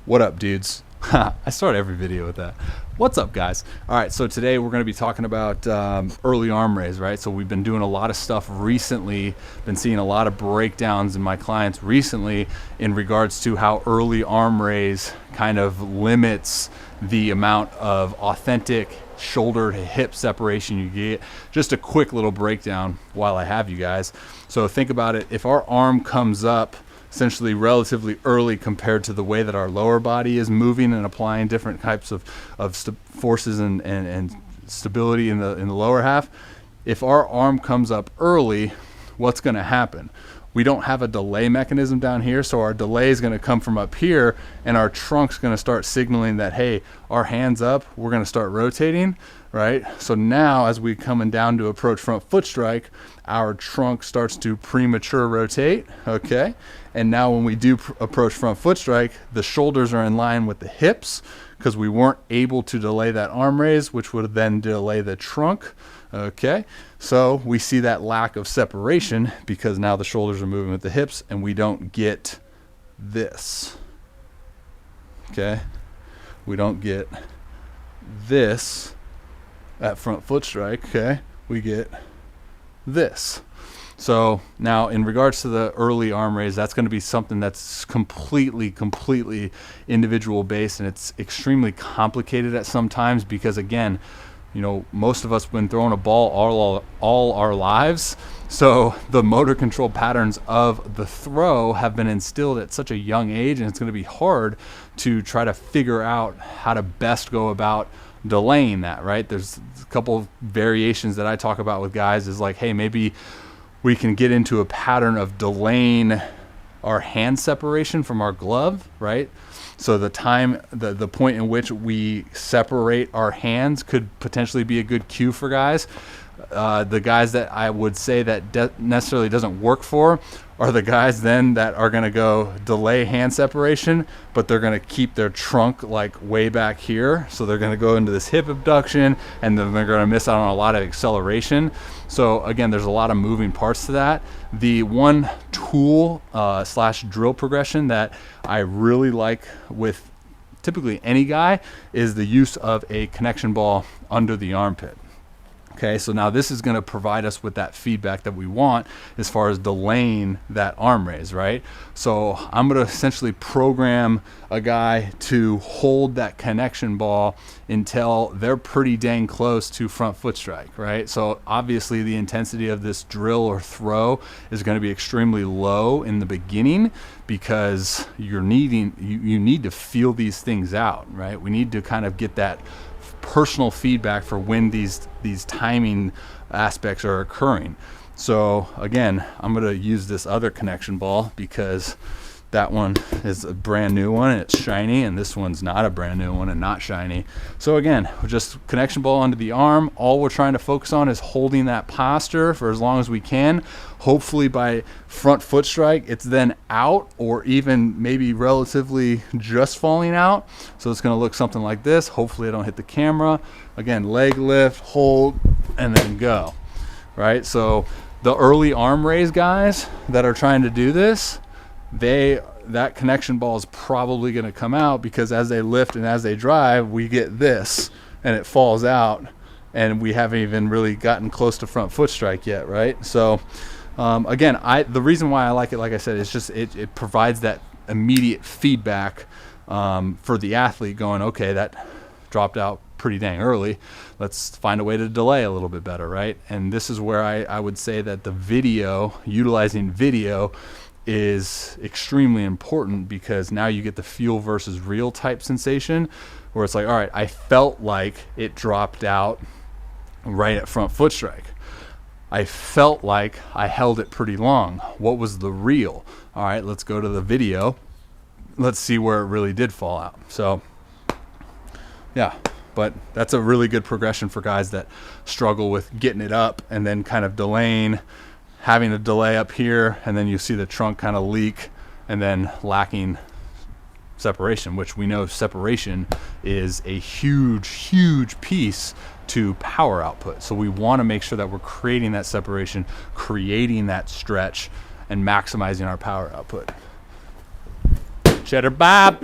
What up, dudes? I start every video with that. What's up, guys? All right, so today we're going to be talking about early arm raise, right? So we've been doing a lot of stuff recently, been seeing a lot of breakdowns in my clients recently in regards to how early arm raise kind of limits the amount of authentic shoulder to hip separation you get. Just a quick little breakdown while I have you guys. So think about it. If our arm comes up essentially relatively early compared to the way that our lower body is moving and applying different types of forces and stability in the lower half, if our arm comes up early, what's going to happen? We don't have a delay mechanism down here, so our delay is going to come from up here, and our trunk's going to start signaling that, hey, our hand's up, we're going to start rotating, right? So now as we coming down to approach front foot strike, our trunk starts to premature rotate, okay? And now when we do approach front foot strike, the shoulders are in line with the hips because we weren't able to delay that arm raise, which would then delay the trunk, okay? So we see that lack of separation because now the shoulders are moving with the hips and we don't get this, okay? We don't get this at front foot strike, okay? We get this. So now in regards to the early arm raise, that's going to be something that's completely individual based, and it's extremely complicated at some times because, again, you know, most of us have been throwing a ball all our lives. So the motor control patterns of the throw have been instilled at such a young age, and it's going to be hard to try to figure out how to best go about delaying that, right? There's a couple of variations that I talk about with guys is like, hey, maybe we can get into a pattern of delaying our hand separation from our glove, right? So the point in which we separate our hands could potentially be a good cue for guys. The guys that I would say that necessarily doesn't work for are the guys then that are going to go delay hand separation, but they're going to keep their trunk like way back here. So they're going to go into this hip abduction, and then they're going to miss out on a lot of acceleration. So again, there's a lot of moving parts to that. The one tool slash drill progression that I really like with typically any guy is the use of a connection ball under the armpit. Okay, so now this is going to provide us with that feedback that we want as far as delaying that arm raise, right? So I'm going to essentially program a guy to hold that connection ball until they're pretty dang close to front foot strike, right? So obviously the intensity of this drill or throw is going to be extremely low in the beginning because you need to feel these things out, right? We need to kind of get that personal feedback for when these timing aspects are occurring. So again, I'm going to use this other connection ball because that one is a brand new one and it's shiny, and this one's not a brand new one and not shiny. So again, just connection ball under the arm. All we're trying to focus on is holding that posture for as long as we can. Hopefully by front foot strike, it's then out or even maybe relatively just falling out. So it's going to look something like this. Hopefully I don't hit the camera. Again, leg lift, hold, and then go, right? So the early arm raise guys that are trying to do this, that connection ball is probably going to come out because as they lift and as they drive, we get this and it falls out, and we haven't even really gotten close to front foot strike yet, right? So again, the reason why I like it, like I said, is just it provides that immediate feedback for the athlete going, okay, that dropped out pretty dang early. Let's find a way to delay a little bit better, right? And this is where I would say that the video, utilizing video, is extremely important because now you get the feel versus real type sensation where it's like, all right, I felt like it dropped out right at front foot strike. I felt like I held it pretty long. What was the real? All right, let's go to the video. Let's see where it really did fall out. So yeah, but that's a really good progression for guys that struggle with getting it up and then kind of delaying, having a delay up here, and then you see the trunk kind of leak and then lacking separation, which we know separation is a huge piece to power output. So we want to make sure that we're creating that separation, creating that stretch, and maximizing our power output. Cheddar Bob.